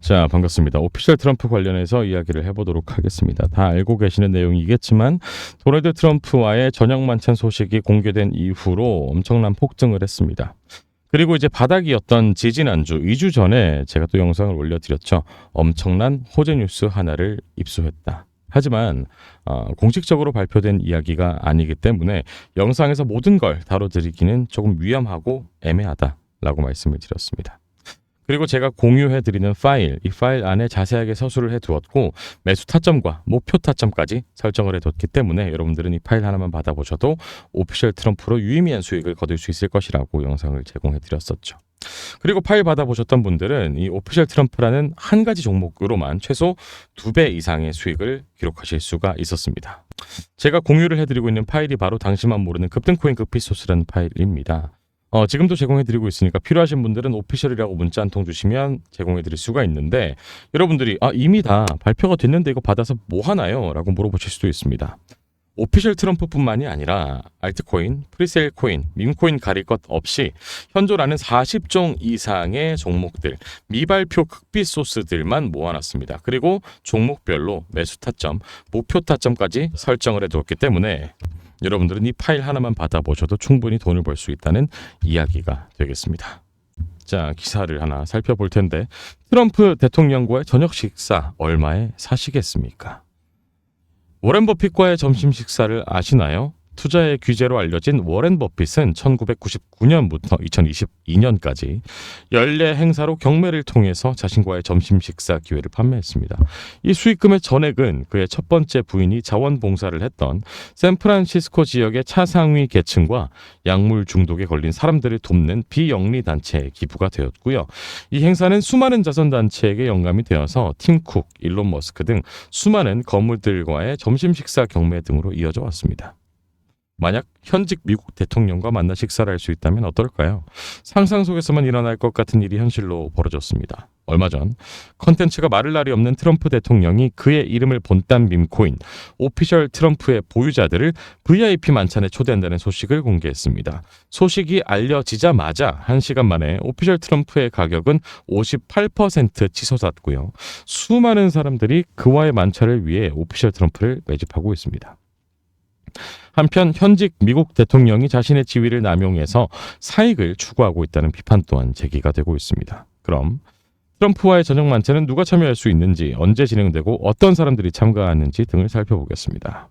자, 반갑습니다. 오피셜 트럼프 관련해서 이야기를 해보도록 하겠습니다. 다 알고 계시는 내용이겠지만 도널드 트럼프와의 저녁 만찬 소식이 공개된 이후로 엄청난 폭증을 했습니다. 그리고 이제 바닥이었던 지지난주 2주 전에 제가 또 영상을 올려드렸죠. 엄청난 호재 뉴스 하나를 입수했다. 하지만 공식적으로 발표된 이야기가 아니기 때문에 영상에서 모든 걸 다뤄드리기는 조금 위험하고 애매하다라고 말씀을 드렸습니다. 그리고 제가 공유해드리는 파일, 이 파일 안에 자세하게 서술을 해두었고 매수 타점과 목표 타점까지 설정을 해뒀기 때문에 여러분들은 이 파일 하나만 받아보셔도 오피셜 트럼프로 유의미한 수익을 거둘 수 있을 것이라고 영상을 제공해드렸었죠. 그리고 파일 받아보셨던 분들은 이 오피셜 트럼프라는 한 가지 종목으로만 최소 2배 이상의 수익을 기록하실 수가 있었습니다. 제가 공유를 해드리고 있는 파일이 바로 당시만 모르는 급등코인 급비소스라는 파일입니다. 지금도 제공해드리고 있으니까 필요하신 분들은 오피셜이라고 문자 한 통 주시면 제공해드릴 수가 있는데 여러분들이 이미 다 발표가 됐는데 이거 받아서 뭐 하나요? 라고 물어보실 수도 있습니다. 오피셜 트럼프뿐만이 아니라 알트코인, 프리세일 코인, 밈코인 가릴 것 없이 현존하는 40종 이상의 종목들, 미발표 극비 소스들만 모아놨습니다. 그리고 종목별로 매수 타점, 목표 타점까지 설정을 해두었기 때문에 여러분들은 이 파일 하나만 받아보셔도 충분히 돈을 벌 수 있다는 이야기가 되겠습니다. 자, 기사를 하나 살펴볼 텐데 트럼프 대통령과의 저녁 식사 얼마에 사시겠습니까? 워렌 버핏과의 점심 식사를 아시나요? 투자의 귀재로 알려진 워렌 버핏은 1999년부터 2022년까지 연례 행사로 경매를 통해서 자신과의 점심 식사 기회를 판매했습니다. 이 수익금의 전액은 그의 첫 번째 부인이 자원봉사를 했던 샌프란시스코 지역의 차상위 계층과 약물 중독에 걸린 사람들을 돕는 비영리 단체에 기부가 되었고요. 이 행사는 수많은 자선단체에게 영감이 되어서 팀 쿡, 일론 머스크 등 수많은 거물들과의 점심 식사 경매 등으로 이어져 왔습니다. 만약 현직 미국 대통령과 만나 식사를 할 수 있다면 어떨까요? 상상 속에서만 일어날 것 같은 일이 현실로 벌어졌습니다. 얼마 전 컨텐츠가 마를 날이 없는 트럼프 대통령이 그의 이름을 본딴 밈코인 오피셜 트럼프의 보유자들을 VIP 만찬에 초대한다는 소식을 공개했습니다. 소식이 알려지자마자 1시간 만에 오피셜 트럼프의 가격은 58% 치솟았고요. 수많은 사람들이 그와의 만찬을 위해 오피셜 트럼프를 매집하고 있습니다. 한편 현직 미국 대통령이 자신의 지위를 남용해서 사익을 추구하고 있다는 비판 또한 제기가 되고 있습니다. 그럼 트럼프와의 저녁 만찬은 누가 참여할 수 있는지, 언제 진행되고 어떤 사람들이 참가하는지 등을 살펴보겠습니다.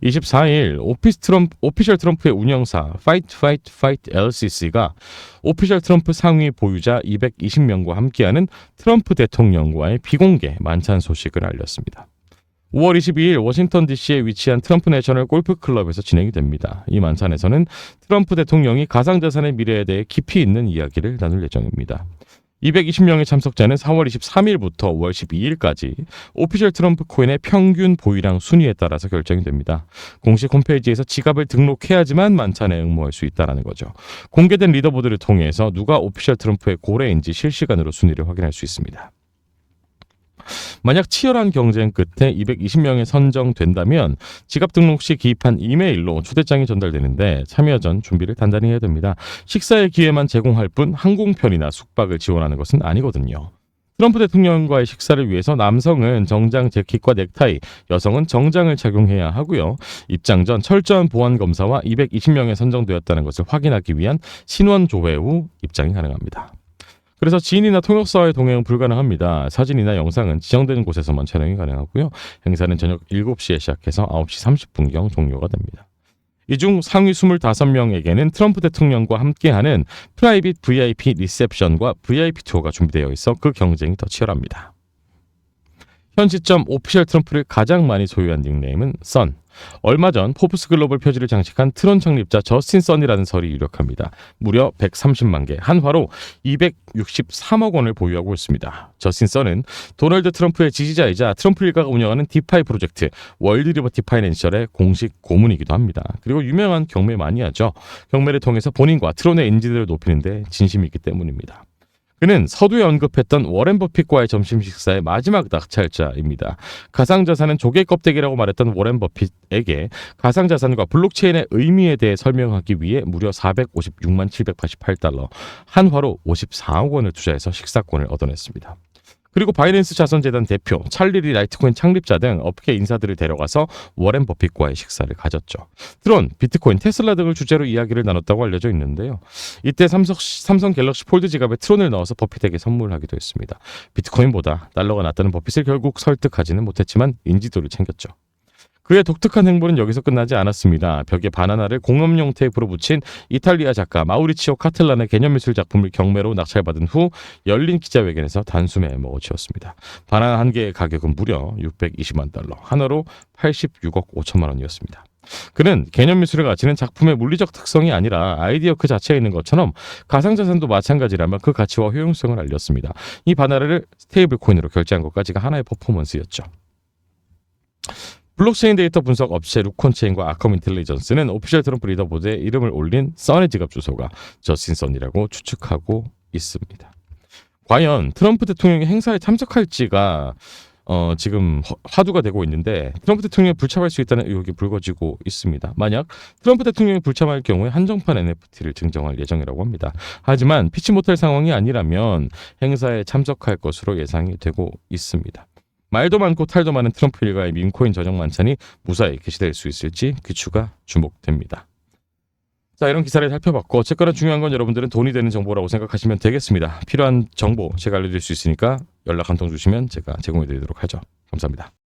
24일 오피셜 트럼프의 운영사 Fight LCC가 오피셜 트럼프 상위 보유자 220명과 함께하는 트럼프 대통령과의 비공개 만찬 소식을 알렸습니다. 5월 22일 워싱턴 DC에 위치한 트럼프 내셔널 골프 클럽에서 진행이 됩니다. 이 만찬에서는 트럼프 대통령이 가상자산의 미래에 대해 깊이 있는 이야기를 나눌 예정입니다. 220명의 참석자는 4월 23일부터 5월 12일까지 오피셜 트럼프 코인의 평균 보유량 순위에 따라서 결정이 됩니다. 공식 홈페이지에서 지갑을 등록해야지만 만찬에 응모할 수 있다는 거죠. 공개된 리더보드를 통해서 누가 오피셜 트럼프의 고래인지 실시간으로 순위를 확인할 수 있습니다. 만약 치열한 경쟁 끝에 220명에 선정된다면 지갑 등록 시 기입한 이메일로 초대장이 전달되는데 참여 전 준비를 단단히 해야 됩니다. 식사의 기회만 제공할 뿐 항공편이나 숙박을 지원하는 것은 아니거든요. 트럼프 대통령과의 식사를 위해서 남성은 정장 재킷과 넥타이, 여성은 정장을 착용해야 하고요. 입장 전 철저한 보안 검사와 220명에 선정되었다는 것을 확인하기 위한 신원 조회 후 입장이 가능합니다. 그래서 지인이나 통역사와의 동행은 불가능합니다. 사진이나 영상은 지정된 곳에서만 촬영이 가능하고요. 행사는 저녁 7시에 시작해서 9시 30분경 종료가 됩니다. 이 중 상위 25명에게는 트럼프 대통령과 함께하는 프라이빗 VIP 리셉션과 VIP 투어가 준비되어 있어 그 경쟁이 더 치열합니다. 현 시점 오피셜 트럼프를 가장 많이 소유한 닉네임은 선. 얼마 전 포브스 글로벌 표지를 장식한 트론 창립자 저스틴 선이라는 설이 유력합니다. 무려 130만 개, 한화로 263억 원을 보유하고 있습니다. 저스틴 선은 도널드 트럼프의 지지자이자 트럼프 일가가 운영하는 디파이 프로젝트 월드 리버티 파이낸셜의 공식 고문이기도 합니다. 그리고 유명한 경매 마니아죠. 경매를 통해서 본인과 트론의 인지도를 높이는 데 진심이 있기 때문입니다. 그는 서두에 언급했던 워렌 버핏과의 점심 식사의 마지막 낙찰자입니다. 가상자산은 조개 껍데기라고 말했던 워렌 버핏에게 가상자산과 블록체인의 의미에 대해 설명하기 위해 무려 456만 788달러, 한화로 54억 원을 투자해서 식사권을 얻어냈습니다. 그리고 바이낸스 자선재단 대표, 찰리 라이트코인 창립자 등 업계 인사들을 데려가서 워렌 버핏과의 식사를 가졌죠. 트론, 비트코인, 테슬라 등을 주제로 이야기를 나눴다고 알려져 있는데요. 이때 삼성 갤럭시 폴드 지갑에 트론을 넣어서 버핏에게 선물하기도 했습니다. 비트코인보다 달러가 낫다는 버핏을 결국 설득하지는 못했지만 인지도를 챙겼죠. 그의 독특한 행보는 여기서 끝나지 않았습니다. 벽에 바나나를 공업용 테이프로 붙인 이탈리아 작가 마우리치오 카텔란의 개념미술 작품을 경매로 낙찰받은 후 열린 기자회견에서 단숨에 먹어치웠습니다. 바나나 한 개의 가격은 무려 620만 달러, 한화로 86억 5천만 원이었습니다. 그는 개념미술의 가치는 작품의 물리적 특성이 아니라 아이디어 그 자체에 있는 것처럼 가상자산도 마찬가지라며 그 가치와 효용성을 알렸습니다. 이 바나나를 스테이블 코인으로 결제한 것까지가 하나의 퍼포먼스였죠. 블록체인 데이터 분석 업체 루콘체인과 아컴 인텔리전스는 오피셜 트럼프 리더보드에 이름을 올린 선의 지갑 주소가 저스틴 선이라고 추측하고 있습니다. 과연 트럼프 대통령이 행사에 참석할지가 지금 화두가 되고 있는데 트럼프 대통령이 불참할 수 있다는 의혹이 불거지고 있습니다. 만약 트럼프 대통령이 불참할 경우에 한정판 NFT를 증정할 예정이라고 합니다. 하지만 피치 못할 상황이 아니라면 행사에 참석할 것으로 예상이 되고 있습니다. 말도 많고 탈도 많은 트럼프 일가의 밈코인 전용 만찬이 무사히 개시될 수 있을지 그 추가 주목됩니다. 자, 이런 기사를 살펴봤고 어쨌거나 중요한 건 여러분들은 돈이 되는 정보라고 생각하시면 되겠습니다. 필요한 정보 제가 알려드릴 수 있으니까 연락 한 통 주시면 제가 제공해드리도록 하죠. 감사합니다.